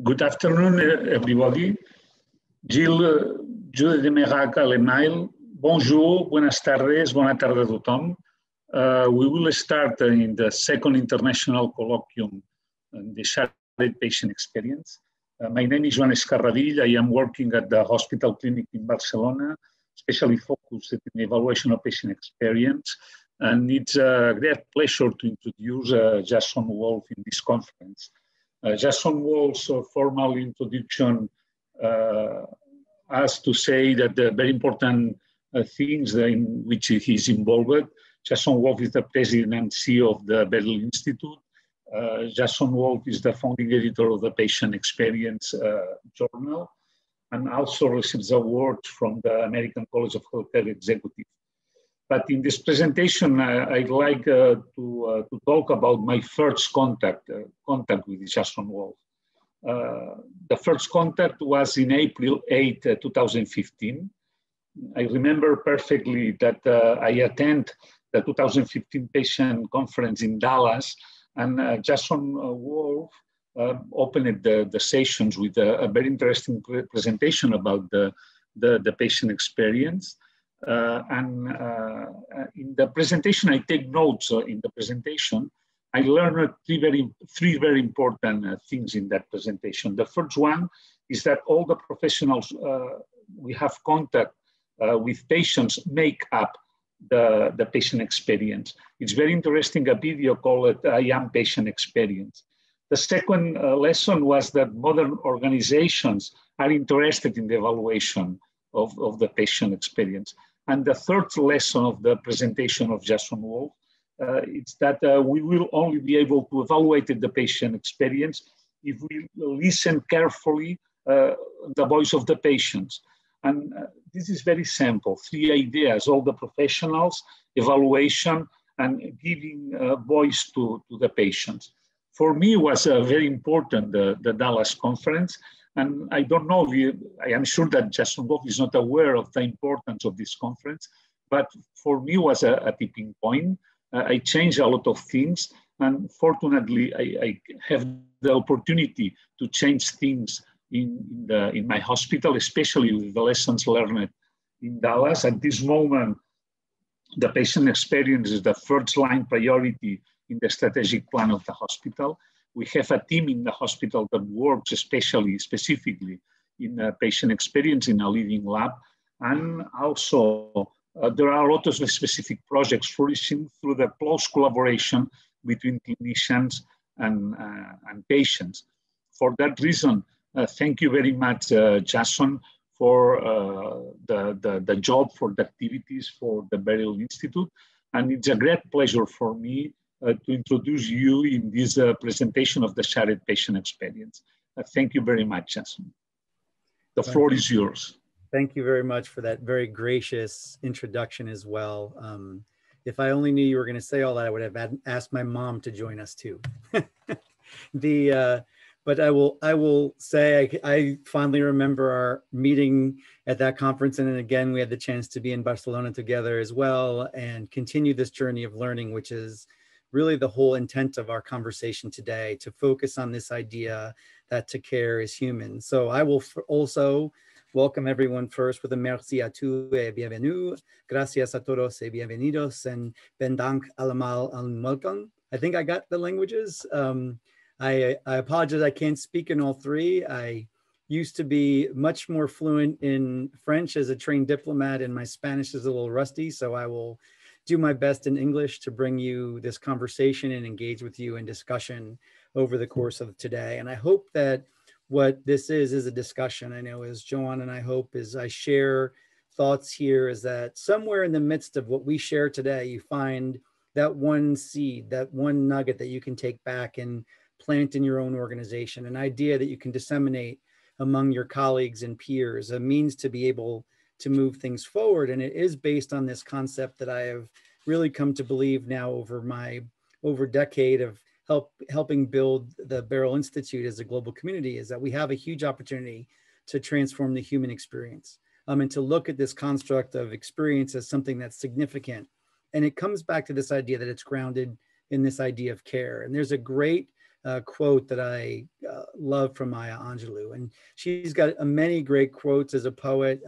Good afternoon, everybody. Gilles de Merac a l'email. Bonjour, buenas tardes, bona tarda a tothom. We will start in the second international colloquium on the shared patient experience. My name is Joan Escarradil. I am working at the hospital clinic in Barcelona, especially focused in the evaluation of patient experience. And it's a great pleasure to introduce Jason Wolf in this conference. Jason Wolf's formal introduction has to say that the very important things in which he's involved. Jason Wolf is the president and CEO of the Beryl Institute. Jason Wolf is the founding editor of the Patient Experience Journal, and also receives awards from the American College of Healthcare Executives. But in this presentation, I'd like to talk about my first contact with Jason Wolf. The first contact was in April 8, 2015. I remember perfectly that I attended the 2015 patient conference in Dallas, and Jason Wolf opened the sessions with a very interesting presentation about the patient experience. In the presentation, I take notes in the presentation. I learned three very important things in that presentation. The first one is that all the professionals we have contact with patients make up the patient experience. It's very interesting, a video called I Am Patient Experience. The second lesson was that modern organizations are interested in the evaluation of the patient experience. And the third lesson of the presentation of Jason Wolf, it's that we will only be able to evaluate the patient experience if we listen carefully the voice of the patients. And this is very simple, three ideas: all the professionals, evaluation, and giving voice to the patients. For me, it was very important, the Dallas conference. And I don't know, I am sure that Jason Wolf is not aware of the importance of this conference, but for me it was a tipping point. I changed a lot of things, and fortunately I have the opportunity to change things in my hospital, especially with the lessons learned in Dallas. At this moment, the patient experience is the first line priority in the strategic plan of the hospital. We have a team in the hospital that works specifically in patient experience in a living lab. And also there are a lot of specific projects flourishing through the close collaboration between clinicians and patients. For that reason, thank you very much, Jason, for the job, for the activities for the Beryl Institute. And it's a great pleasure for me to introduce you in this presentation of the shared patient experience. Thank you very much, Jason. The floor is yours. Thank you very much for that very gracious introduction as well. If I only knew you were going to say all that, I would have asked my mom to join us too. But I will say I fondly remember our meeting at that conference, and then again we had the chance to be in Barcelona together as well and continue this journey of learning, which is really the whole intent of our conversation today, to focus on this idea that to care is human. So I will also welcome everyone first with a merci à tous et bienvenue, gracias a todos et bienvenidos, and bendank alamal al welcome. I think I got the languages. I apologize, I can't speak in all three. I used to be much more fluent in French as a trained diplomat, and my Spanish is a little rusty, so I will do my best in English to bring you this conversation and engage with you in discussion over the course of today. And I hope that what this is a discussion. I know as Joan and I hope as I share thoughts here is that somewhere in the midst of what we share today, you find that one seed, that one nugget that you can take back and plant in your own organization, an idea that you can disseminate among your colleagues and peers, a means to be able to move things forward. And it is based on this concept that I have really come to believe now over a decade of helping build the Beryl Institute as a global community, is that we have a huge opportunity to transform the human experience and to look at this construct of experience as something that's significant. And it comes back to this idea that it's grounded in this idea of care. And there's a great quote that I love from Maya Angelou. And she's got many great quotes as a poet,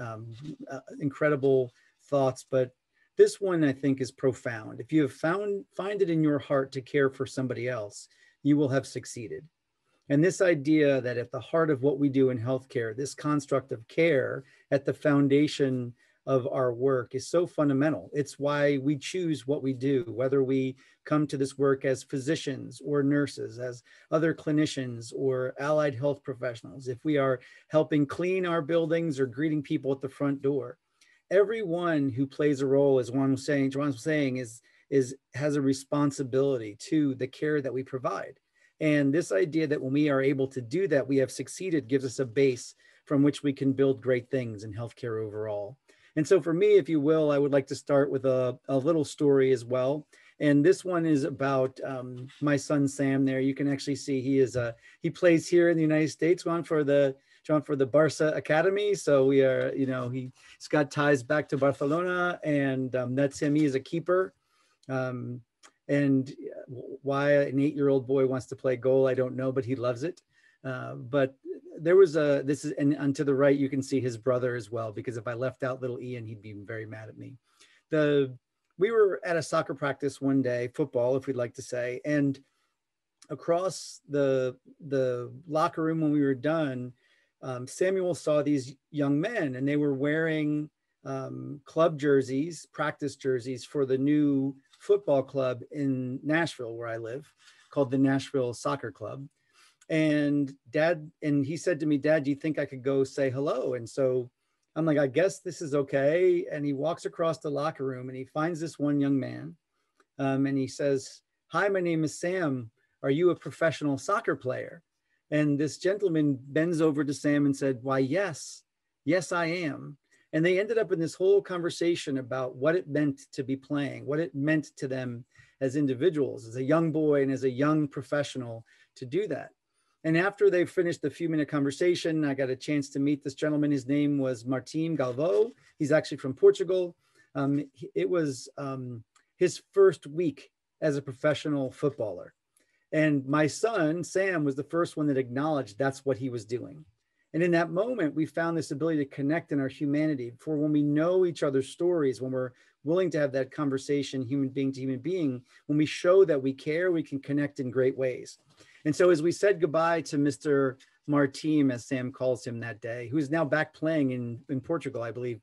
incredible thoughts, but this one I think is profound. If you have find it in your heart to care for somebody else, you will have succeeded. And this idea that at the heart of what we do in healthcare, this construct of care at the foundation of our work is so fundamental. It's why we choose what we do, whether we come to this work as physicians or nurses, as other clinicians or allied health professionals, if we are helping clean our buildings or greeting people at the front door. Everyone who plays a role, as Juan was saying, has a responsibility to the care that we provide. And this idea that when we are able to do that, we have succeeded gives us a base from which we can build great things in healthcare overall. And so for me, if you will, I would like to start with a little story as well. And this one is about my son, Sam there. You can actually see he plays here in the United States, gone for the Barça Academy. So we are, he's got ties back to Barcelona, and that's him. He is a keeper. And why an 8-year-old boy wants to play goal, I don't know, but he loves it. But there was and to the right, you can see his brother as well, because if I left out little Ian, he'd be very mad at me. We were at a soccer practice one day, football, if we'd like to say, and across the locker room when we were done, Samuel saw these young men, and they were wearing club jerseys, practice jerseys for the new football club in Nashville, where I live, called the Nashville Soccer Club. And he said to me, "Dad, do you think I could go say hello?" And so I'm like, "I guess this is okay." And he walks across the locker room and he finds this one young man, and he says, "Hi, my name is Sam. Are you a professional soccer player?" And this gentleman bends over to Sam and said, "Why, yes, I am." And they ended up in this whole conversation about what it meant to be playing, what it meant to them as individuals, as a young boy and as a young professional to do that. And after they finished the few-minute conversation, I got a chance to meet this gentleman. His name was Martim Galvão. He's actually from Portugal. It was his first week as a professional footballer. And my son, Sam, was the first one that acknowledged that's what he was doing. And in that moment, we found this ability to connect in our humanity. For when we know each other's stories, when we're willing to have that conversation, human being to human being, when we show that we care, we can connect in great ways. And so as we said goodbye to Mr. Martim, as Sam calls him that day, who is now back playing in Portugal, I believe,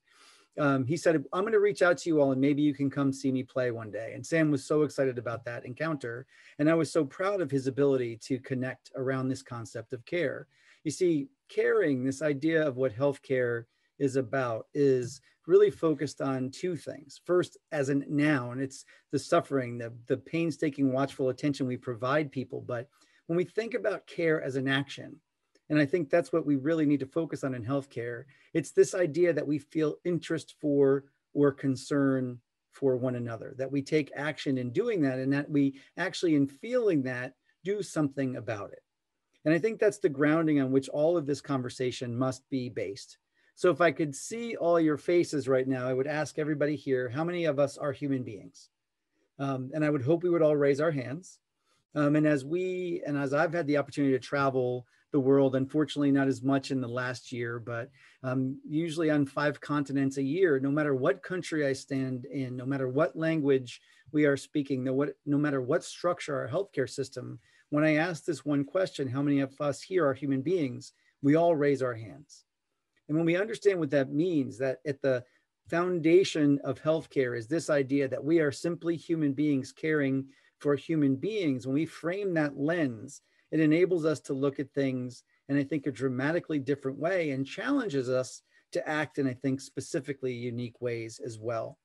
he said, "I'm going to reach out to you all and maybe you can come see me play one day." And Sam was so excited about that encounter. And I was so proud of his ability to connect around this concept of care. You see, caring, this idea of what healthcare is about, is really focused on two things. First, as a noun, it's the suffering, the painstaking, watchful attention we provide people. But when we think about care as an action, and I think that's what we really need to focus on in healthcare, it's this idea that we feel interest for or concern for one another, that we take action in doing that, and that we actually, in feeling that, do something about it. And I think that's the grounding on which all of this conversation must be based. So if I could see all your faces right now, I would ask everybody here, how many of us are human beings? And I would hope we would all raise our hands. And as I've had the opportunity to travel the world, unfortunately not as much in the last year, but usually on 5 continents a year, no matter what country I stand in, no matter what language we are speaking, no matter what structure our healthcare system, when I ask this one question, how many of us here are human beings, we all raise our hands. And when we understand what that means, that at the foundation of healthcare is this idea that we are simply human beings caring for human beings, when we frame that lens, it enables us to look at things in, I think, a dramatically different way, and challenges us to act in, I think, specifically unique ways as well.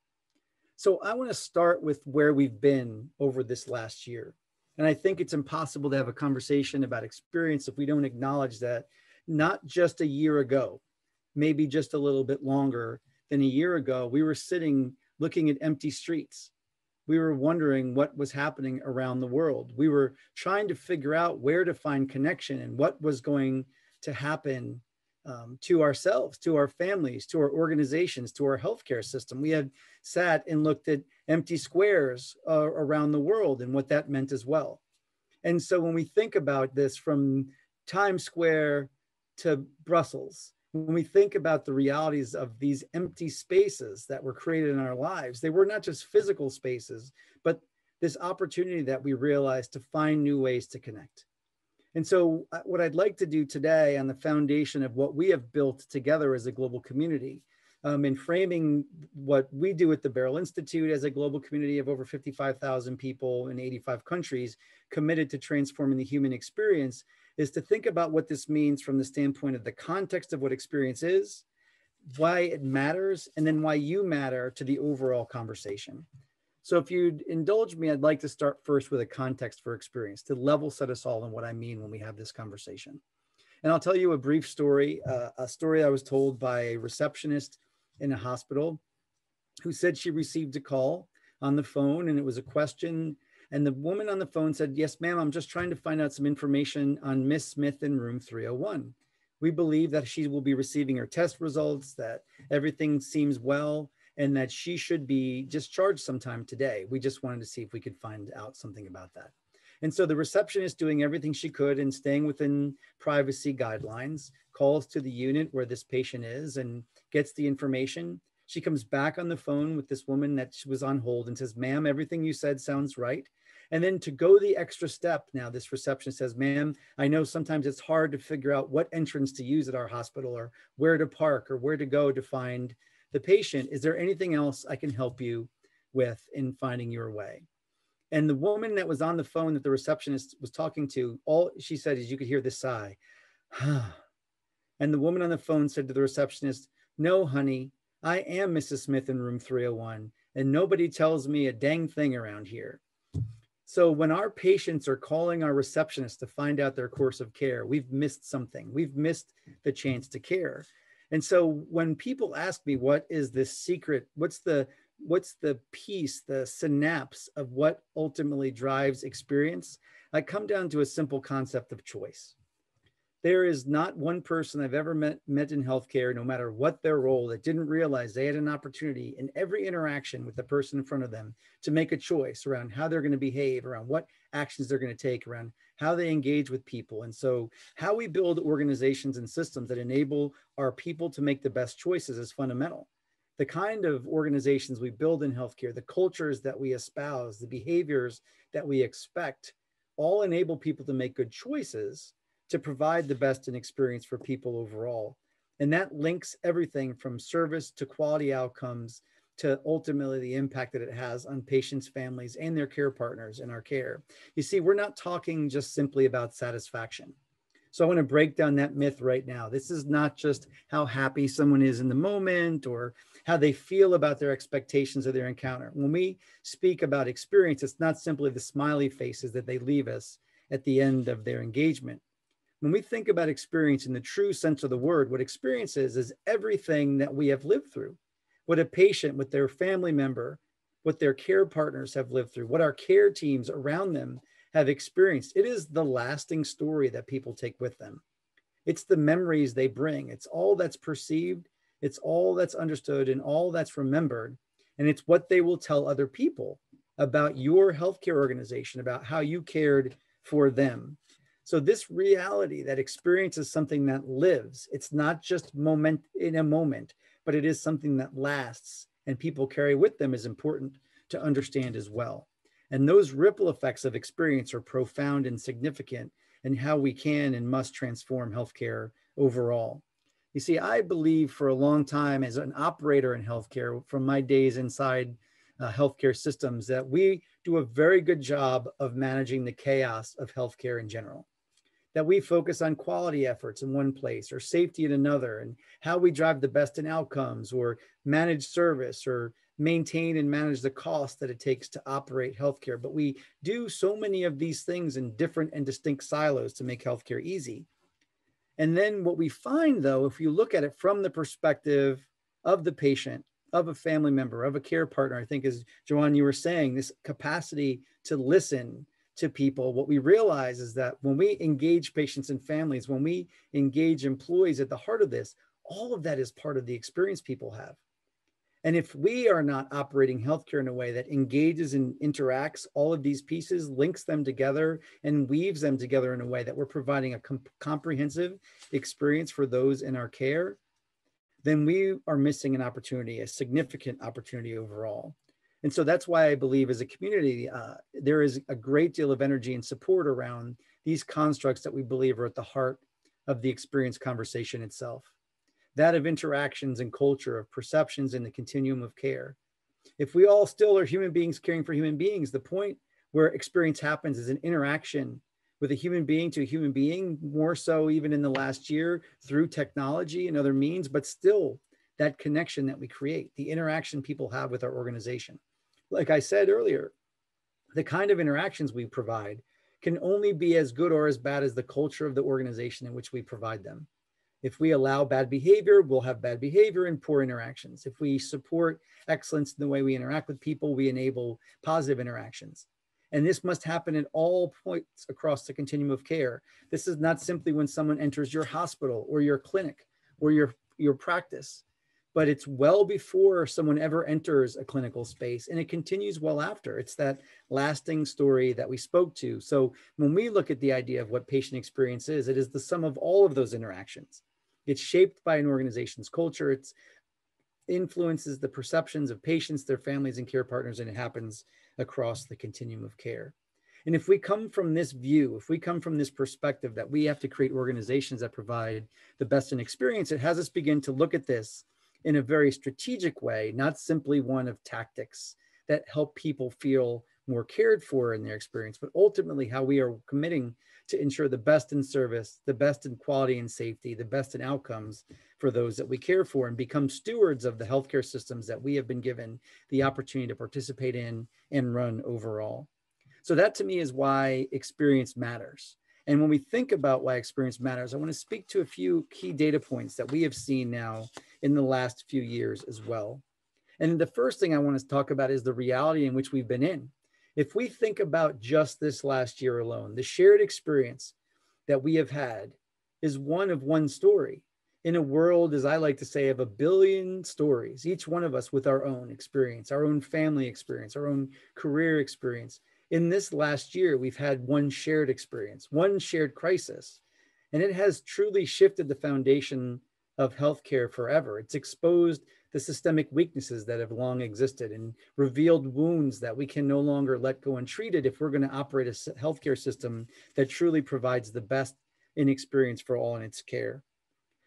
So I want to start with where we've been over this last year. And I think it's impossible to have a conversation about experience if we don't acknowledge that not just a year ago, maybe just a little bit longer than a year ago, we were sitting looking at empty streets. We were wondering what was happening around the world. We were trying to figure out where to find connection and what was going to happen to ourselves, to our families, to our organizations, to our healthcare system. We had sat and looked at empty squares around the world and what that meant as well. And so when we think about this from Times Square to Brussels. When we think about the realities of these empty spaces that were created in our lives, they were not just physical spaces, but this opportunity that we realized to find new ways to connect. And so what I'd like to do today on the foundation of what we have built together as a global community, in framing what we do at the Beryl Institute as a global community of over 55,000 people in 85 countries committed to transforming the human experience, is to think about what this means from the standpoint of the context of what experience is, why it matters, and then why you matter to the overall conversation. So if you'd indulge me, I'd like to start first with a context for experience to level set us all on what I mean when we have this conversation. And I'll tell you a brief story, a story I was told by a receptionist in a hospital who said she received a call on the phone and it was a question. And the woman on the phone said, "Yes, ma'am, I'm just trying to find out some information on Miss Smith in room 301. We believe that she will be receiving her test results, that everything seems well, and that she should be discharged sometime today. We just wanted to see if we could find out something about that." And so the receptionist, doing everything she could and staying within privacy guidelines, calls to the unit where this patient is and gets the information. She comes back on the phone with this woman that was on hold and says, "Ma'am, everything you said sounds right." And then to go the extra step, now this receptionist says, "Ma'am, I know sometimes it's hard to figure out what entrance to use at our hospital or where to park or where to go to find the patient. Is there anything else I can help you with in finding your way?" And the woman that was on the phone that the receptionist was talking to, all she said is, you could hear this sigh. And the woman on the phone said to the receptionist, "No, honey, I am Mrs. Smith in room 301, and nobody tells me a dang thing around here." So when our patients are calling our receptionist to find out their course of care, we've missed something. We've missed the chance to care. And so when people ask me, what is this secret? What's the piece, the synapse of what ultimately drives experience? I come down to a simple concept of choice. There is not one person I've ever met in healthcare, no matter what their role, that didn't realize they had an opportunity in every interaction with the person in front of them to make a choice around how they're going to behave, around what actions they're going to take, around how they engage with people. And so how we build organizations and systems that enable our people to make the best choices is fundamental. The kind of organizations we build in healthcare, the cultures that we espouse, the behaviors that we expect, all enable people to make good choices to provide the best in experience for people overall. And that links everything from service to quality outcomes to ultimately the impact that it has on patients, families, and their care partners in our care. You see, we're not talking just simply about satisfaction. So I want to break down that myth right now. This is not just how happy someone is in the moment or how they feel about their expectations of their encounter. When we speak about experience, it's not simply the smiley faces that they leave us at the end of their engagement. When we think about experience in the true sense of the word, what experience is everything that we have lived through, what a patient with their family member, what their care partners have lived through, what our care teams around them have experienced. It is the lasting story that people take with them. It's the memories they bring. It's all that's perceived. It's all that's understood and all that's remembered. And it's what they will tell other people about your healthcare organization, about how you cared for them. So this reality that experience is something that lives. It's not just moment in a moment, but it is something that lasts and people carry with them is important to understand as well. And those ripple effects of experience are profound and significant in how we can and must transform healthcare overall. You see, I believe for a long time as an operator in healthcare, from my days inside healthcare systems, that we do a very good job of managing the chaos of healthcare in general. That we focus on quality efforts in one place or safety in another, and how we drive the best in outcomes or manage service or maintain and manage the cost that it takes to operate healthcare. But we do so many of these things in different and distinct silos to make healthcare easy. And then what we find, though, if you look at it from the perspective of the patient, of a family member, of a care partner, I think, as Joanne, you were saying, this capacity to listen to people, what we realize is that when we engage patients and families, when we engage employees at the heart of this, all of that is part of the experience people have. And if we are not operating healthcare in a way that engages and interacts all of these pieces, links them together, and weaves them together in a way that we're providing a comprehensive experience for those in our care, then we are missing an opportunity, a significant opportunity overall. And so that's why I believe as a community, there is a great deal of energy and support around these constructs that we believe are at the heart of the experience conversation itself. That of interactions and culture, of perceptions in the continuum of care. If we all still are human beings caring for human beings, the point where experience happens is an interaction with a human being to a human being, more so even in the last year through technology and other means, but still that connection that we create, the interaction people have with our organization. Like I said earlier, the kind of interactions we provide can only be as good or as bad as the culture of the organization in which we provide them. If we allow bad behavior, we'll have bad behavior and poor interactions. If we support excellence in the way we interact with people, we enable positive interactions. And this must happen at all points across the continuum of care. This is not simply when someone enters your hospital or your clinic or your practice, but it's well before someone ever enters a clinical space, and it continues well after. It's that lasting story that we spoke to. So when we look at the idea of what patient experience is, it is the sum of all of those interactions. It's shaped by an organization's culture. It influences the perceptions of patients, their families, and care partners, and it happens across the continuum of care. And if we come from this view, if we come from this perspective that we have to create organizations that provide the best in experience, it has us begin to look at this in a very strategic way, not simply one of tactics that help people feel more cared for in their experience, but ultimately how we are committing to ensure the best in service, the best in quality and safety, the best in outcomes for those that we care for, and become stewards of the healthcare systems that we have been given the opportunity to participate in and run overall. So that to me is why experience matters. And when we think about why experience matters, I want to speak to a few key data points that we have seen now in the last few years as well. And the first thing I want to talk about is the reality in which we've been in. If we think about just this last year alone, the shared experience that we have had is one of one story in a world, as I like to say, of 1 billion stories, each one of us with our own experience, our own family experience, our own career experience. In this last year, we've had one shared experience, one shared crisis, and it has truly shifted the foundation of healthcare forever. It's exposed the systemic weaknesses that have long existed and revealed wounds that we can no longer let go untreated if we're going to operate a healthcare system that truly provides the best in experience for all in its care.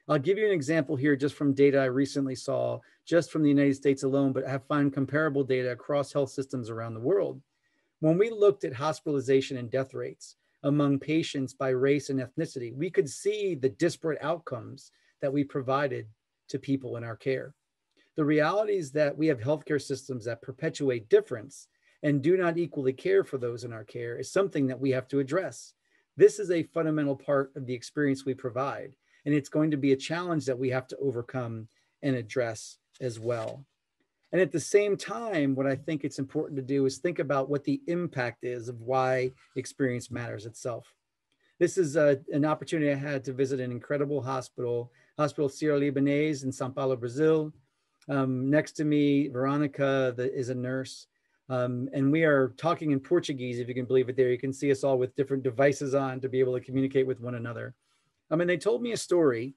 I'll give you an example here just from data I recently saw, just from the United States alone, but have found comparable data across health systems around the world. When we looked at hospitalization and death rates among patients by race and ethnicity, we could see the disparate outcomes that we provided to people in our care. The reality is that we have healthcare systems that perpetuate difference and do not equally care for those in our care is something that we have to address. This is a fundamental part of the experience we provide, and it's going to be a challenge that we have to overcome and address as well. And at the same time, what I think it's important to do is think about what the impact is of why experience matters itself. This is an opportunity I had to visit an incredible hospital, Hospital Sírio-Libanês in São Paulo, Brazil. Next to me, Veronica is a nurse. And we are talking in Portuguese, if you can believe it there. You can see us all with different devices on to be able to communicate with one another. And they told me a story.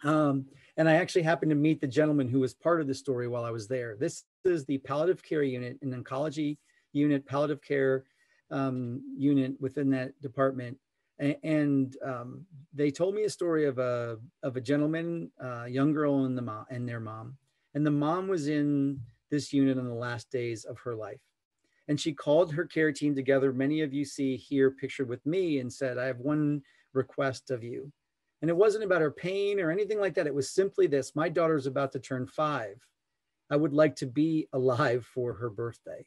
And I actually happened to meet the gentleman who was part of the story while I was there. This is the palliative care unit, an oncology unit, palliative care unit within that department. And they told me a story of a gentleman, a young girl and their mom. And the mom was in this unit on the last days of her life. And she called her care team together. Many of you see here pictured with me, and said, I have one request of you. And it wasn't about her pain or anything like that. It was simply this: my daughter's about to turn 5. I would like to be alive for her birthday.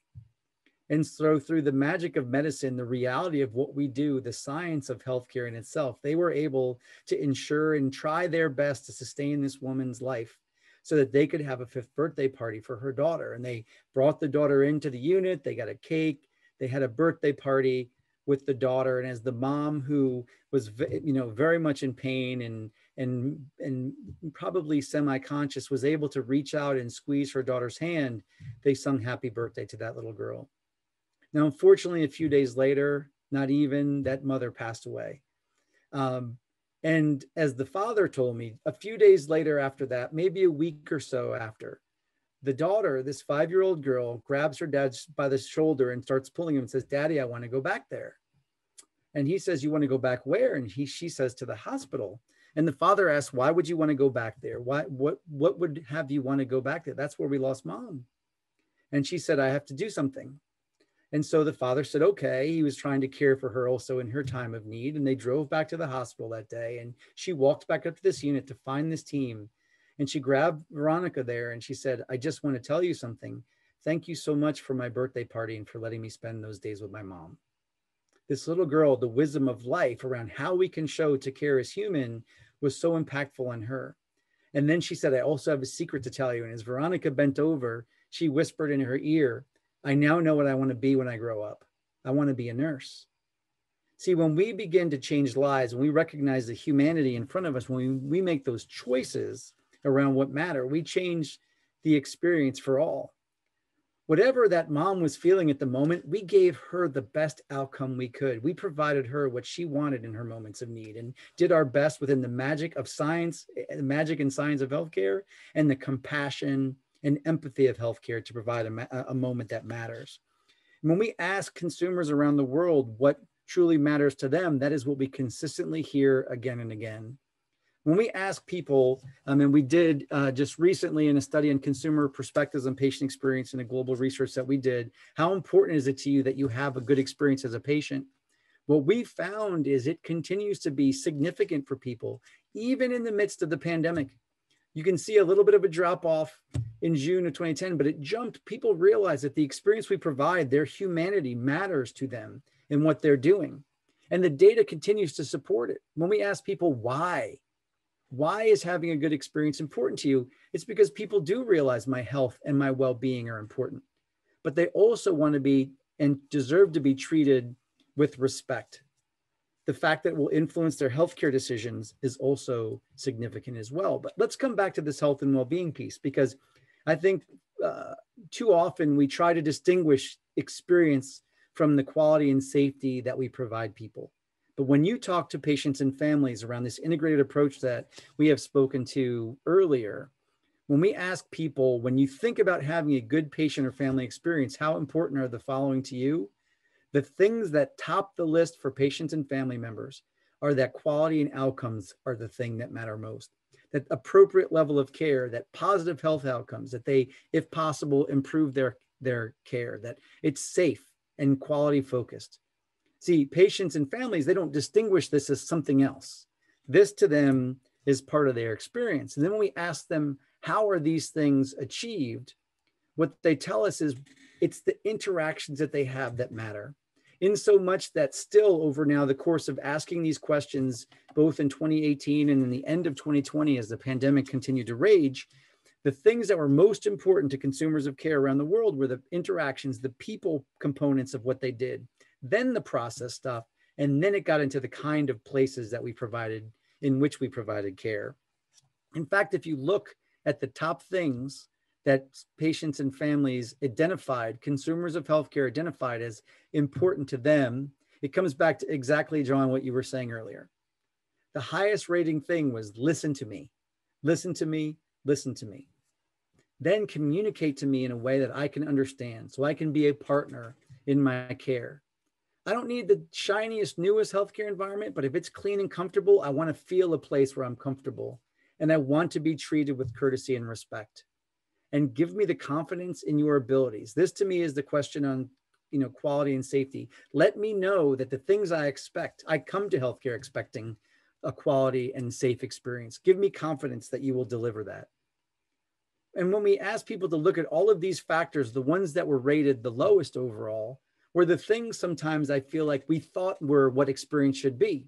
And so through the magic of medicine, the reality of what we do, the science of healthcare in itself, they were able to ensure and try their best to sustain this woman's life so that they could have a 5th birthday party for her daughter. And they brought the daughter into the unit, they got a cake, they had a birthday party with the daughter. And as the mom, who was very much in pain and probably semi-conscious was able to reach out and squeeze her daughter's hand, they sung happy birthday to that little girl. Now, unfortunately, a few days later, not even, that mother passed away. And as the father told me, a few days later after that, maybe a week or so after, the daughter, this 5-year-old girl, grabs her dad by the shoulder and starts pulling him and says, "Daddy, I want to go back there." And he says, "You want to go back where?" And she says, "To the hospital." And the father asks, "Why would you want to go back there? What would have you want to go back there? That's where we lost mom." And she said, "I have to do something." And so the father said, okay. He was trying to care for her also in her time of need. And they drove back to the hospital that day. And she walked back up to this unit to find this team. And she grabbed Veronica there and she said, "I just want to tell you something. Thank you so much for my birthday party and for letting me spend those days with my mom." This little girl, the wisdom of life around how we can show to care as human was so impactful on her. And then she said, "I also have a secret to tell you." And as Veronica bent over, she whispered in her ear, "I now know what I want to be when I grow up. I want to be a nurse." See, when we begin to change lives, when we recognize the humanity in front of us, when we make those choices around what matter, we change the experience for all. Whatever that mom was feeling at the moment, we gave her the best outcome we could. We provided her what she wanted in her moments of need and did our best within the magic of science, the magic and science of healthcare, and the compassion and empathy of healthcare to provide a moment that matters. And when we ask consumers around the world what truly matters to them, that is what we consistently hear again and again. When we ask people, and we did just recently in a study on consumer perspectives on patient experience in a global research that we did, how important is it to you that you have a good experience as a patient? What we found is it continues to be significant for people, even in the midst of the pandemic. You can see a little bit of a drop off in June of 2010, but it jumped. People realize that the experience we provide, their humanity matters to them in what they're doing. And the data continues to support it. When we ask people why is having a good experience important to you? It's because people do realize my health and my well-being are important, but they also want to be and deserve to be treated with respect. The fact that it will influence their healthcare decisions is also significant as well. But let's come back to this health and well-being piece, because I think too often we try to distinguish experience from the quality and safety that we provide people. But when you talk to patients and families around this integrated approach that we have spoken to earlier, when we ask people, when you think about having a good patient or family experience, how important are the following to you? The things that top the list for patients and family members are that quality and outcomes are the thing that matter most. That appropriate level of care, that positive health outcomes, that they, if possible, improve their care, that it's safe and quality focused. See, patients and families, they don't distinguish this as something else. This to them is part of their experience. And then when we ask them, how are these things achieved? What they tell us is it's the interactions that they have that matter. In so much that still over now the course of asking these questions, both in 2018 and in the end of 2020, as the pandemic continued to rage, the things that were most important to consumers of care around the world were the interactions, the people components of what they did, then the process stuff, and then it got into the kind of places that we provided, in which we provided care. In fact, if you look at the top things that patients and families identified, consumers of healthcare identified as important to them, it comes back to exactly, John, what you were saying earlier. The highest rating thing was listen to me, listen to me, listen to me. Then communicate to me in a way that I can understand, so I can be a partner in my care. I don't need the shiniest, newest healthcare environment, but if it's clean and comfortable, I want to feel a place where I'm comfortable. And I want to be treated with courtesy and respect. And give me the confidence in your abilities. This to me is the question on, quality and safety. Let me know that the things I expect, I come to healthcare expecting a quality and safe experience. Give me confidence that you will deliver that. And when we ask people to look at all of these factors, the ones that were rated the lowest overall were the things sometimes I feel like we thought were what experience should be.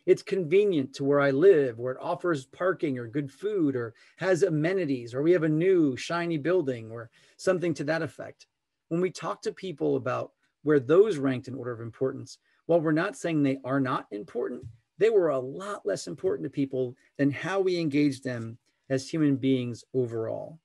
It's convenient to where I live, or it offers parking or good food, or has amenities, or we have a new shiny building, or something to that effect. When we talk to people about where those ranked in order of importance, while we're not saying they are not important, they were a lot less important to people than how we engage them as human beings overall.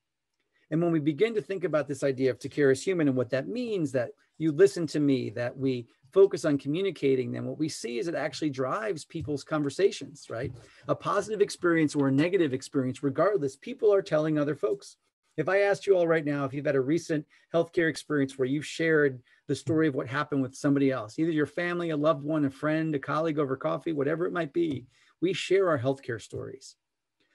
And when we begin to think about this idea of to care as human and what that means, that you listen to me, that we focus on communicating, then what we see is it actually drives people's conversations, right? A positive experience or a negative experience, regardless, people are telling other folks. If I asked you all right now, if you've had a recent healthcare experience where you've shared the story of what happened with somebody else, either your family, a loved one, a friend, a colleague over coffee, whatever it might be, we share our healthcare stories.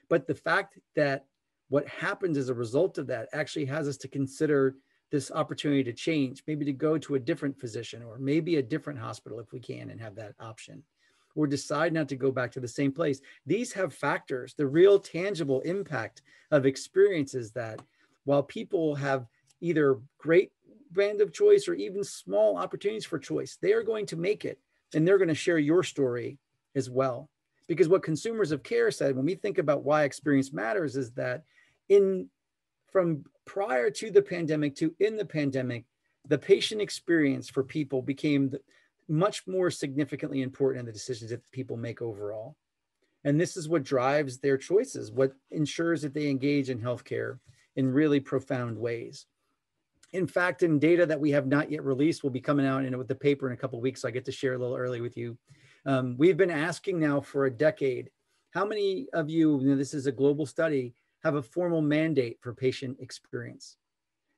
But the fact that what happens as a result of that actually has us to consider this opportunity to change, maybe to go to a different physician or maybe a different hospital if we can and have that option, or decide not to go back to the same place. These have factors, the real tangible impact of experiences that while people have either great band of choice or even small opportunities for choice, they are going to make it and they're going to share your story as well. Because what consumers of care said when we think about why experience matters is that from prior to the pandemic to in the pandemic, the patient experience for people became much more significantly important in the decisions that people make overall. And this is what drives their choices, what ensures that they engage in healthcare in really profound ways. In fact, in data that we have not yet released, will be coming out with the paper in a couple of weeks, so I get to share a little early with you. We've been asking now for a decade, how many of you, this is a global study, have a formal mandate for patient experience?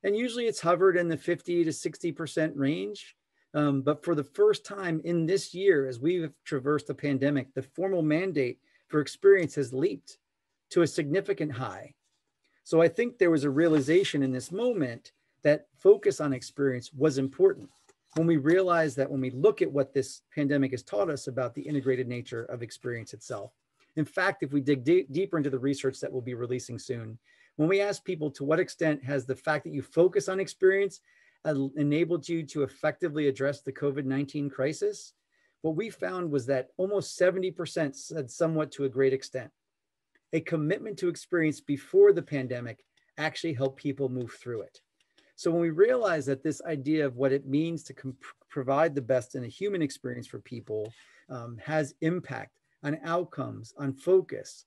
And usually it's hovered in the 50 to 60% range. But for the first time in this year, as we've traversed the pandemic, the formal mandate for experience has leaped to a significant high. So I think there was a realization in this moment that focus on experience was important. When we realized that when we look at what this pandemic has taught us about the integrated nature of experience itself. In fact, if we dig deeper into the research that we'll be releasing soon, when we ask people to what extent has the fact that you focus on experience enabled you to effectively address the COVID-19 crisis, what we found was that almost 70% said somewhat to a great extent. A commitment to experience before the pandemic actually helped people move through it. So when we realize that this idea of what it means to provide the best in a human experience for people has impact on outcomes, on focus,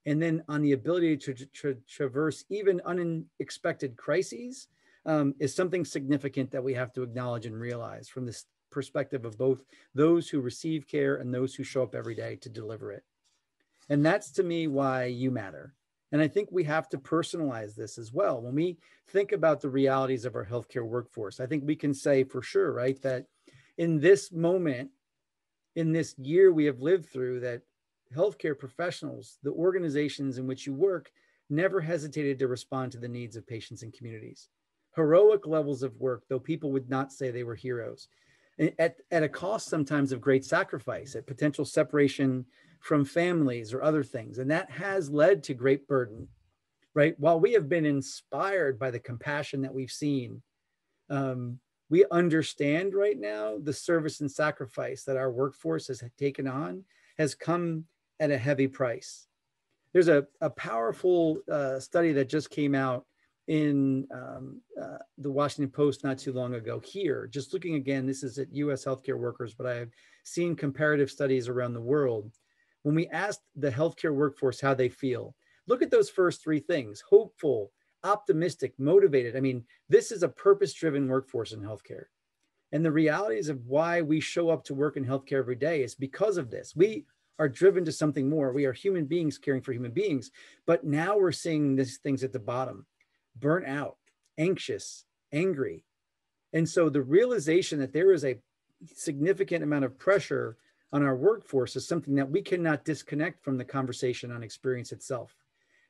and then on the ability to traverse even unexpected crises, is something significant that we have to acknowledge and realize from this perspective of both those who receive care and those who show up every day to deliver it. And that's, to me, why you matter. And I think we have to personalize this as well. When we think about the realities of our healthcare workforce, I think we can say for sure, right, that in this moment, in this year we have lived through, that healthcare professionals, the organizations in which you work, never hesitated to respond to the needs of patients and communities. Heroic levels of work, though people would not say they were heroes, at a cost sometimes of great sacrifice, at potential separation from families or other things. And that has led to great burden, right? While we have been inspired by the compassion that we've seen, we understand right now the service and sacrifice that our workforce has taken on has come at a heavy price. There's a powerful study that just came out in the Washington Post not too long ago here, just looking again, this is at US healthcare workers, but I have seen comparative studies around the world. When we asked the healthcare workforce how they feel, look at those first three things: hopeful, optimistic, motivated. I mean, this is a purpose-driven workforce in healthcare. And the realities of why we show up to work in healthcare every day is because of this. We are driven to something more. We are human beings caring for human beings. But now we're seeing these things at the bottom: burnt out, anxious, angry. And so the realization that there is a significant amount of pressure on our workforce is something that we cannot disconnect from the conversation on experience itself,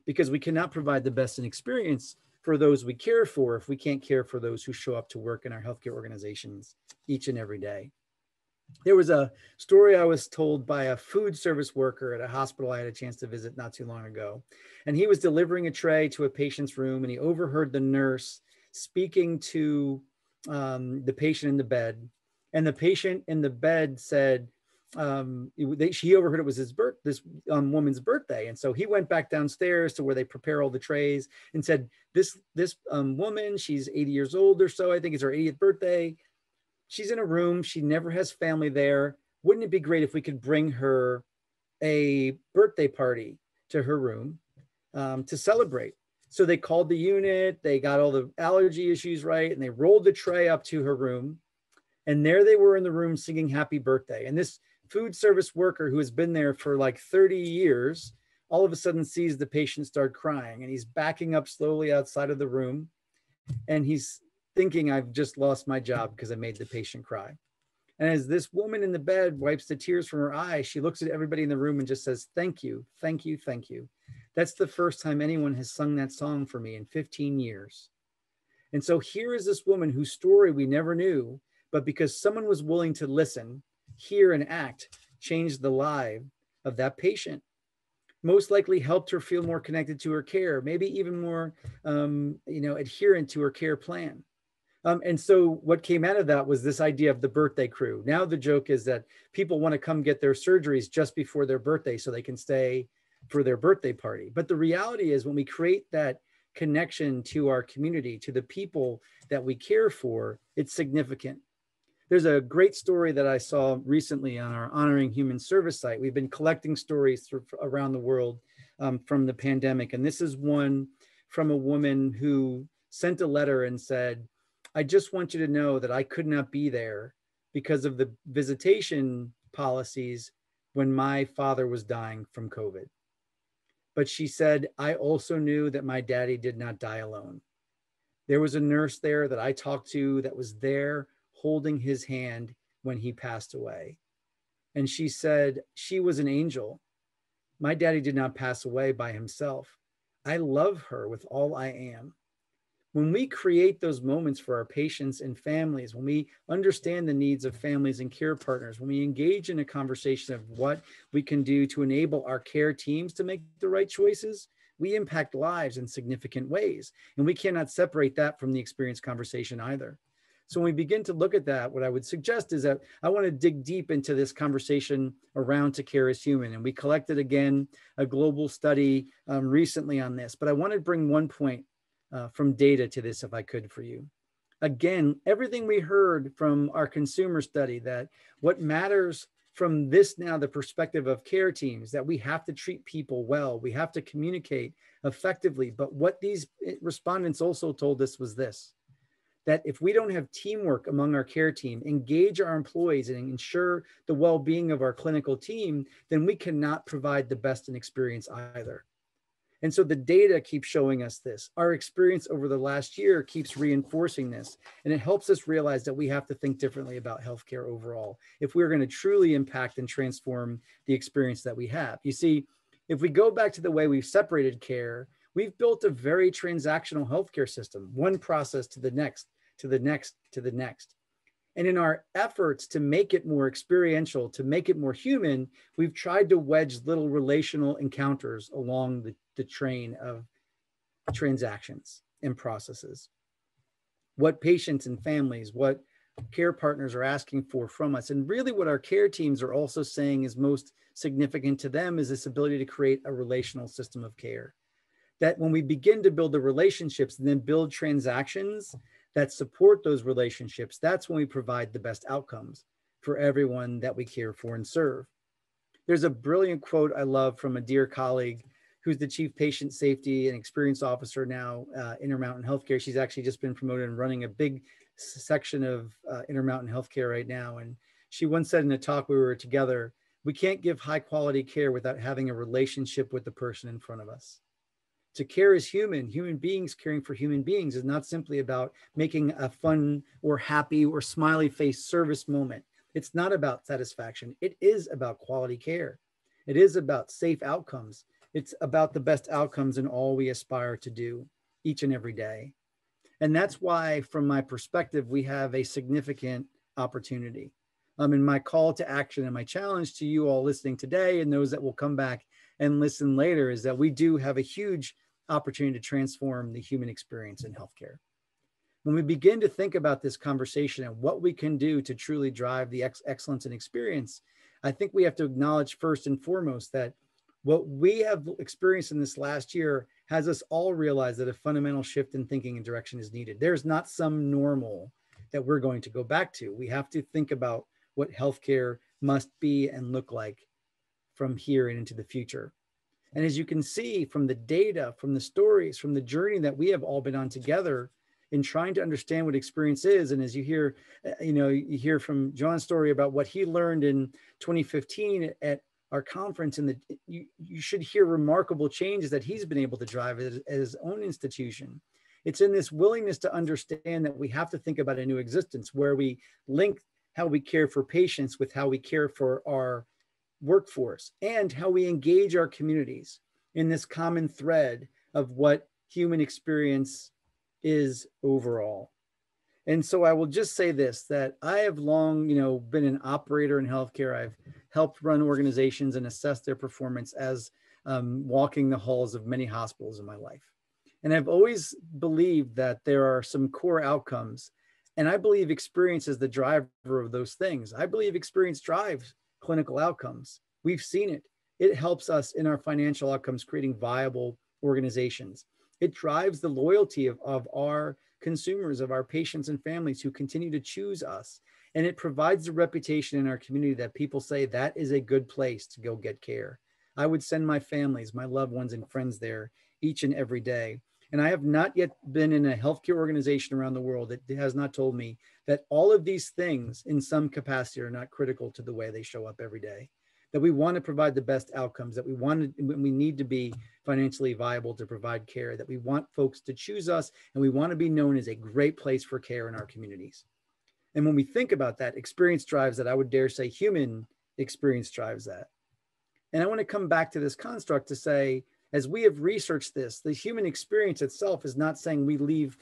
because we cannot provide the best in experience for those we care for if we can't care for those who show up to work in our healthcare organizations each and every day. There was a story I was told by a food service worker at a hospital I had a chance to visit not too long ago. And he was delivering a tray to a patient's room, and he overheard the nurse speaking to the patient in the bed. And the patient in the bed said, she overheard it was this woman's birthday. And so he went back downstairs to where they prepare all the trays and said, this woman, she's 80 years old or so, I think it's her 80th birthday. She's in a room. She never has family there. Wouldn't it be great if we could bring her a birthday party to her room to celebrate. So they called the unit, they got all the allergy issues right, and they rolled the tray up to her room. And there they were in the room singing happy birthday. And this food service worker who has been there for like 30 years, all of a sudden sees the patient start crying, and he's backing up slowly outside of the room. And he's thinking, I've just lost my job because I made the patient cry. And as this woman in the bed wipes the tears from her eyes, she looks at everybody in the room and just says, thank you, thank you, thank you. That's the first time anyone has sung that song for me in 15 years. And so here is this woman whose story we never knew, but because someone was willing to listen, hear, and act, changed the life of that patient. Most likely helped her feel more connected to her care, maybe even more adherent to her care plan. And so what came out of that was this idea of the birthday crew. Now the joke is that people want to come get their surgeries just before their birthday so they can stay for their birthday party. But the reality is when we create that connection to our community, to the people that we care for, it's significant. There's a great story that I saw recently on our Honoring Human Service site. We've been collecting stories around the world from the pandemic. And this is one from a woman who sent a letter and said, I just want you to know that I could not be there because of the visitation policies when my father was dying from COVID. But she said, I also knew that my daddy did not die alone. There was a nurse there that I talked to that was there holding his hand when he passed away. And she said, she was an angel. My daddy did not pass away by himself. I love her with all I am. When we create those moments for our patients and families, when we understand the needs of families and care partners, when we engage in a conversation of what we can do to enable our care teams to make the right choices, we impact lives in significant ways. And we cannot separate that from the experience conversation either. So when we begin to look at that, what I would suggest is that I want to dig deep into this conversation around To Care is Human. And we collected, again, a global study recently on this. But I want to bring one point from data to this, if I could, for you. Again, everything we heard from our consumer study, that what matters from this now, the perspective of care teams, that we have to treat people well, we have to communicate effectively. But what these respondents also told us was this, that if we don't have teamwork among our care team, engage our employees and ensure the well-being of our clinical team, then we cannot provide the best in experience either. And so the data keeps showing us this. Our experience over the last year keeps reinforcing this. And it helps us realize that we have to think differently about healthcare overall if we're going to truly impact and transform the experience that we have. You see, if we go back to the way we've separated care, we've built a very transactional healthcare system, one process to the next, to the next, to the next. And in our efforts to make it more experiential, to make it more human, we've tried to wedge little relational encounters along the train of transactions and processes. What patients and families, what care partners are asking for from us. And really what our care teams are also saying is most significant to them is this ability to create a relational system of care. That when we begin to build the relationships and then build transactions that support those relationships, that's when we provide the best outcomes for everyone that we care for and serve. There's a brilliant quote I love from a dear colleague who's the Chief Patient Safety and Experience Officer now, Intermountain Healthcare. She's actually just been promoted and running a big section of Intermountain Healthcare right now. And she once said in a talk we were together, we can't give high quality care without having a relationship with the person in front of us. To care is human. Human beings caring for human beings is not simply about making a fun or happy or smiley face service moment. It's not about satisfaction. It is about quality care. It is about safe outcomes. It's about the best outcomes in all we aspire to do each and every day. And that's why, from my perspective, we have a significant opportunity. And my call to action and my challenge to you all listening today and those that will come back and listen later is that we do have a huge opportunity to transform the human experience in healthcare. When we begin to think about this conversation and what we can do to truly drive the excellence and experience, I think we have to acknowledge first and foremost that what we have experienced in this last year has us all realize that a fundamental shift in thinking and direction is needed. There's not some normal that we're going to go back to. We have to think about what healthcare must be and look like from here and into the future. And as you can see from the data, from the stories, from the journey that we have all been on together in trying to understand what experience is, and as you hear, you hear from John's story about what he learned in 2015 at our conference, and you should hear remarkable changes that he's been able to drive at his own institution. It's in this willingness to understand that we have to think about a new existence where we link how we care for patients with how we care for our workforce and how we engage our communities in this common thread of what human experience is overall. And so I will just say this, that I have long, been an operator in healthcare. I've helped run organizations and assess their performance as walking the halls of many hospitals in my life. And I've always believed that there are some core outcomes. And I believe experience is the driver of those things. I believe experience drives clinical outcomes. We've seen it. It helps us in our financial outcomes, creating viable organizations. It drives the loyalty of our consumers, of our patients and families who continue to choose us. And it provides a reputation in our community that people say that is a good place to go get care. I would send my families, my loved ones and friends there each and every day. And I have not yet been in a healthcare organization around the world that has not told me that all of these things in some capacity are not critical to the way they show up every day. That we want to provide the best outcomes, that we need to be financially viable to provide care, that we want folks to choose us, and we want to be known as a great place for care in our communities. And when we think about that, experience drives that. I would dare say human experience drives that. And I want to come back to this construct to say, as we have researched this, the human experience itself is not saying we leave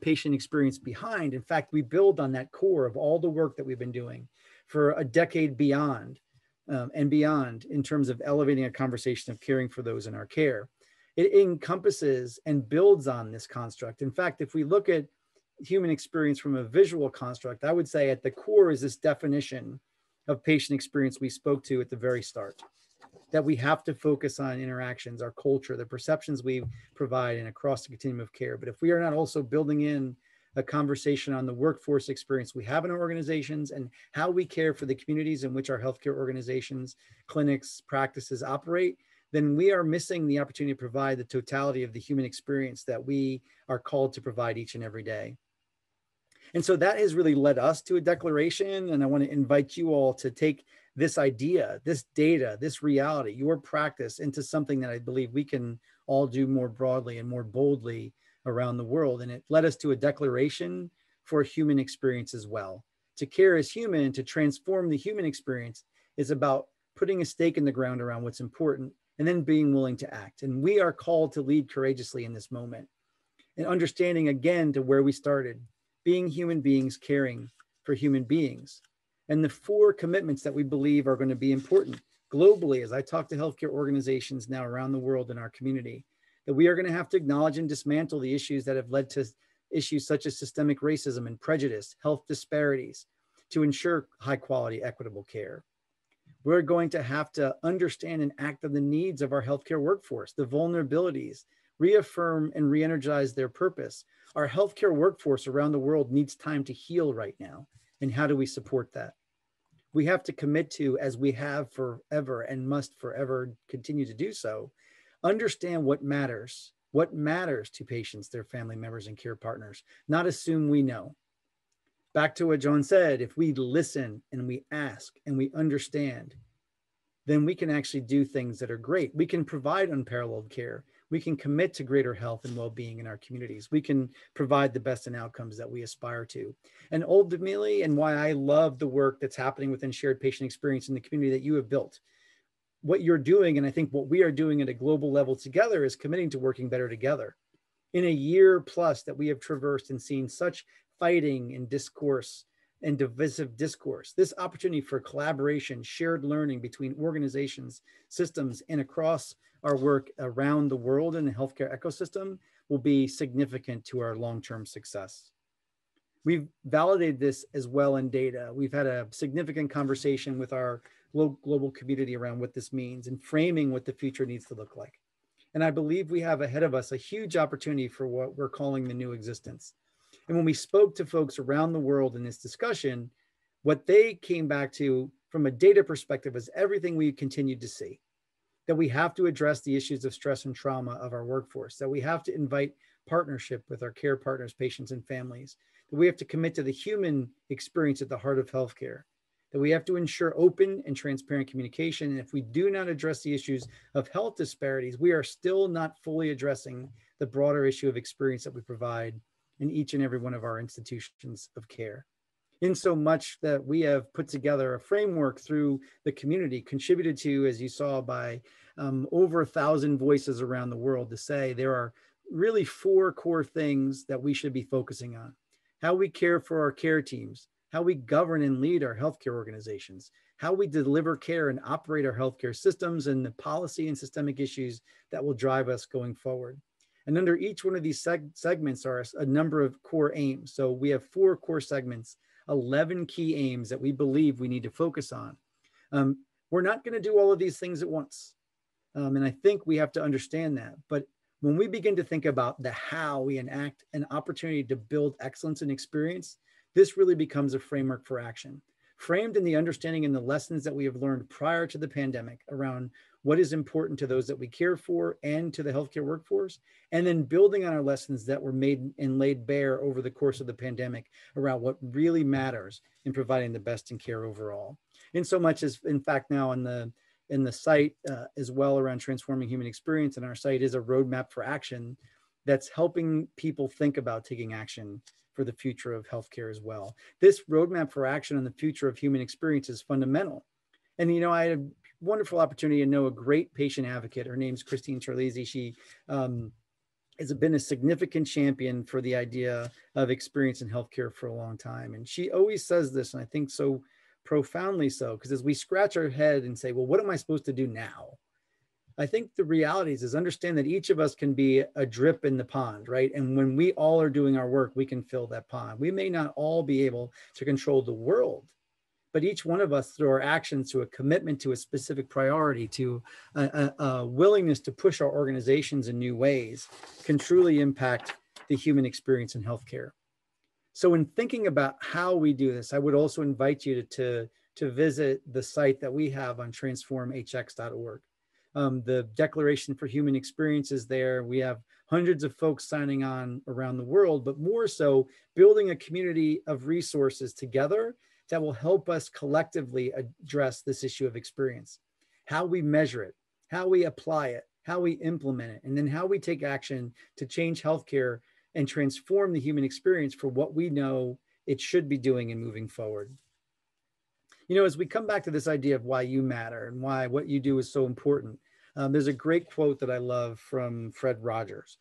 patient experience behind. In fact, we build on that core of all the work that we've been doing for a decade beyond and beyond in terms of elevating a conversation of caring for those in our care. It encompasses and builds on this construct. In fact, if we look at human experience from a visual construct, I would say at the core is this definition of patient experience we spoke to at the very start, that we have to focus on interactions, our culture, the perceptions we provide and across the continuum of care. But if we are not also building in a conversation on the workforce experience we have in our organizations and how we care for the communities in which our healthcare organizations, clinics, practices operate, then we are missing the opportunity to provide the totality of the human experience that we are called to provide each and every day. And so that has really led us to a declaration. And I want to invite you all to take this idea, this data, this reality, your practice into something that I believe we can all do more broadly and more boldly around the world. And it led us to a declaration for human experience as well. To care as human, to transform the human experience is about putting a stake in the ground around what's important and then being willing to act. And we are called to lead courageously in this moment and understanding again to where we started, being human beings, caring for human beings. And the 4 commitments that we believe are going to be important globally, as I talk to healthcare organizations now around the world in our community, that we are going to have to acknowledge and dismantle the issues that have led to issues such as systemic racism and prejudice, health disparities, to ensure high quality, equitable care. We're going to have to understand and act on the needs of our healthcare workforce, the vulnerabilities, reaffirm and reenergize their purpose. Our healthcare workforce around the world needs time to heal right now. And how do we support that? We have to commit to, as we have forever and must forever continue to do so, understand what matters to patients, their family members, and care partners, not assume we know. Back to what John said, if we listen and we ask and we understand, then we can actually do things that are great. We can provide unparalleled care. We can commit to greater health and well-being in our communities. We can provide the best in outcomes that we aspire to. And ultimately, and why I love the work that's happening within shared patient experience in the community that you have built, what you're doing, and I think what we are doing at a global level together, is committing to working better together. In a year plus that we have traversed and seen such fighting and discourse and divisive discourse, this opportunity for collaboration, shared learning between organizations, systems, and across our work around the world in the healthcare ecosystem will be significant to our long-term success. We've validated this as well in data. We've had a significant conversation with our global community around what this means and framing what the future needs to look like. And I believe we have ahead of us a huge opportunity for what we're calling the new existence. And when we spoke to folks around the world in this discussion, what they came back to from a data perspective is everything we continue to see. That we have to address the issues of stress and trauma of our workforce, that we have to invite partnership with our care partners, patients, and families, that we have to commit to the human experience at the heart of healthcare, that we have to ensure open and transparent communication. And if we do not address the issues of health disparities, we are still not fully addressing the broader issue of experience that we provide in each and every one of our institutions of care. In so much that we have put together a framework through the community, contributed to, as you saw, by over 1,000 voices around the world, to say there are really 4 core things that we should be focusing on. How we care for our care teams, how we govern and lead our healthcare organizations, how we deliver care and operate our healthcare systems, and the policy and systemic issues that will drive us going forward. And under each one of these segments are a number of core aims. So we have 4 core segments, 11 key aims that we believe we need to focus on. We're not going to do all of these things at once. And I think we have to understand that. But when we begin to think about the how we enact an opportunity to build excellence and experience, this really becomes a framework for action, framed in the understanding and the lessons that we have learned prior to the pandemic around what is important to those that we care for and to the healthcare workforce, and then building on our lessons that were made and laid bare over the course of the pandemic around what really matters in providing the best in care overall. In so much as, in fact, now in the site as well around transforming human experience, and our site is a roadmap for action that's helping people think about taking action for the future of healthcare as well. This roadmap for action on the future of human experience is fundamental. And, you know, I had a wonderful opportunity to know a great patient advocate. Her name's Christine Charlesi. She has been a significant champion for the idea of experience in healthcare for a long time. And she always says this, and I think so profoundly so, because as we scratch our head and say, well, what am I supposed to do now? I think the reality is understand that each of us can be a drip in the pond, right? And when we all are doing our work, we can fill that pond. We may not all be able to control the world, but each one of us, through our actions, to a commitment to a specific priority, to a willingness to push our organizations in new ways, can truly impact the human experience in healthcare. So in thinking about how we do this, I would also invite you to visit the site that we have on transformhx.org. The Declaration for Human Experience is there. We have hundreds of folks signing on around the world, but more so building a community of resources together that will help us collectively address this issue of experience, how we measure it, how we apply it, how we implement it, and then how we take action to change healthcare and transform the human experience for what we know it should be doing and moving forward. You know, as we come back to this idea of why you matter and why what you do is so important, there's a great quote that I love from Fred Rogers.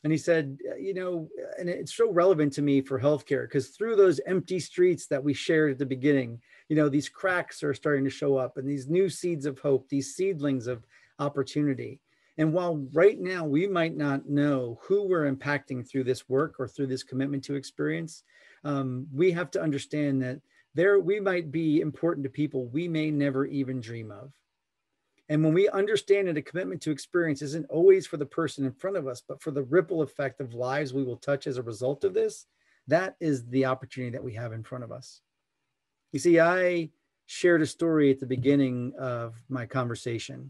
And he said, you know, and it's so relevant to me for healthcare, because through those empty streets that we shared at the beginning, you know, these cracks are starting to show up and these new seeds of hope, these seedlings of opportunity. And while right now we might not know who we're impacting through this work or through this commitment to experience, we have to understand that we might be important to people we may never even dream of. And when we understand that a commitment to experience isn't always for the person in front of us, but for the ripple effect of lives we will touch as a result of this, that is the opportunity that we have in front of us. You see, I shared a story at the beginning of my conversation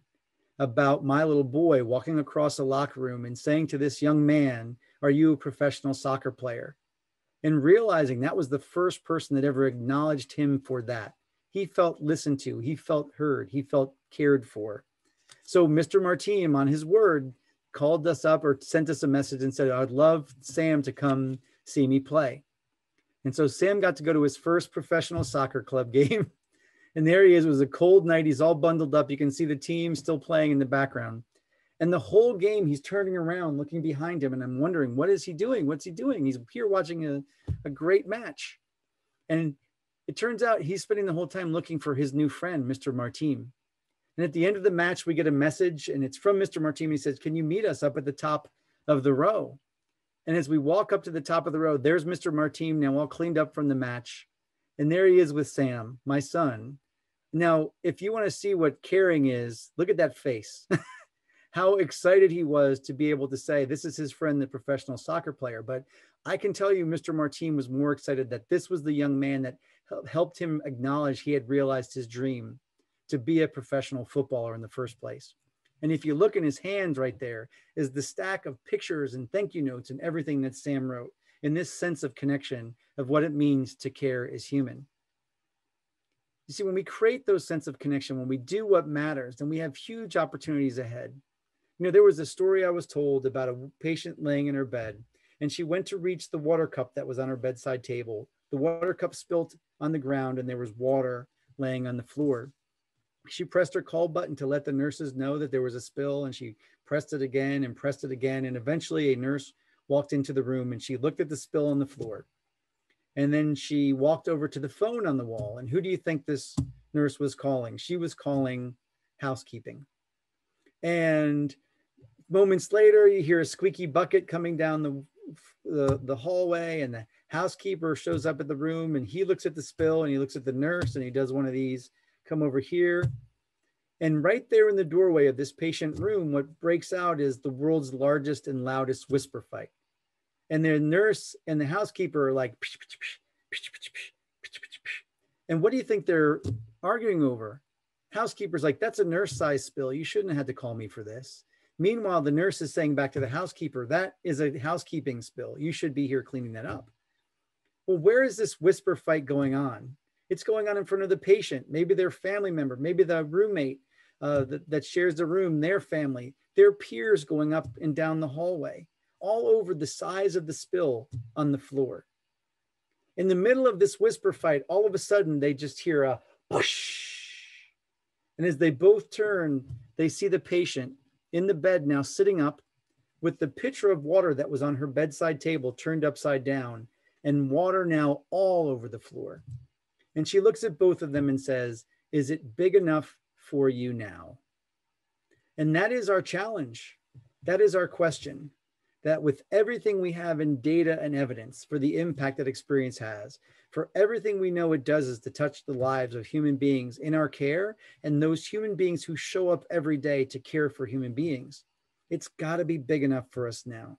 about my little boy walking across a locker room and saying to this young man, "Are you a professional soccer player?" And realizing that was the first person that ever acknowledged him for that. He felt listened to, he felt heard, he felt cared for. So Mr. Martin, on his word, called us up or sent us a message and said, "I'd love Sam to come see me play." And so Sam got to go to his first professional soccer club game. And there he is. It was a cold night. He's all bundled up. You can see the team still playing in the background. And the whole game, he's turning around, looking behind him. And I'm wondering, what is he doing? What's he doing? He's here watching a great match. And it turns out he's spending the whole time looking for his new friend, Mr. Martin. And at the end of the match, we get a message, and it's from Mr. Martin. He says, "Can you meet us up at the top of the row?" And as we walk up to the top of the row, there's Mr. Martin now all cleaned up from the match. And there he is with Sam, my son. Now, if you want to see what caring is, look at that face. How excited he was to be able to say, this is his friend, the professional soccer player. But I can tell you, Mr. Martin was more excited that this was the young man that helped him acknowledge he had realized his dream to be a professional footballer in the first place. And if you look in his hands right there is the stack of pictures and thank you notes and everything that Sam wrote in this sense of connection of what it means to care as human. You see, when we create those sense of connection, when we do what matters, then we have huge opportunities ahead. You know, there was a story I was told about a patient laying in her bed, and she went to reach the water cup that was on her bedside table. The water cup spilled on the ground and there was water laying on the floor. She pressed her call button to let the nurses know that there was a spill, and she pressed it again and pressed it again. And eventually a nurse walked into the room and she looked at the spill on the floor. And then she walked over to the phone on the wall. And who do you think this nurse was calling? She was calling housekeeping. And moments later, you hear a squeaky bucket coming down the hallway, and the housekeeper shows up at the room, and he looks at the spill and he looks at the nurse and he does one of these, come over here. And right there in the doorway of this patient room, what breaks out is the world's largest and loudest whisper fight. And the nurse and the housekeeper are like, psh, psh, psh, psh, psh, psh, psh, psh. And what do you think they're arguing over? Housekeeper's like, that's a nurse-sized spill. You shouldn't have had to call me for this. Meanwhile, the nurse is saying back to the housekeeper, that is a housekeeping spill. You should be here cleaning that up. Well, where is this whisper fight going on? It's going on in front of the patient, maybe their family member, maybe the roommate that shares the room, their family, their peers going up and down the hallway, all over the size of the spill on the floor. In the middle of this whisper fight, all of a sudden they just hear a whoosh. And as they both turn, they see the patient in the bed now sitting up with the pitcher of water that was on her bedside table turned upside down, and water now all over the floor. And she looks at both of them and says, is it big enough for you now? And that is our challenge. That is our question, that with everything we have in data and evidence for the impact that experience has, for everything we know it does is to touch the lives of human beings in our care and those human beings who show up every day to care for human beings, it's got to be big enough for us now.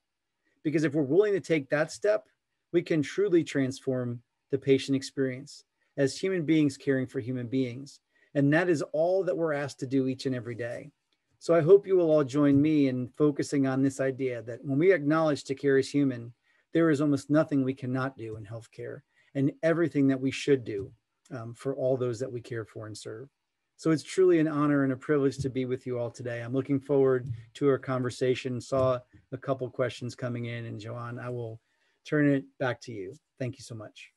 Because if we're willing to take that step, we can truly transform the patient experience as human beings caring for human beings. And that is all that we're asked to do each and every day. So I hope you will all join me in focusing on this idea that when we acknowledge to care as human, there is almost nothing we cannot do in healthcare, and everything that we should do for all those that we care for and serve. So it's truly an honor and a privilege to be with you all today. I'm looking forward to our conversation. Saw a couple questions coming in, and Joanne, I will turn it back to you. Thank you so much.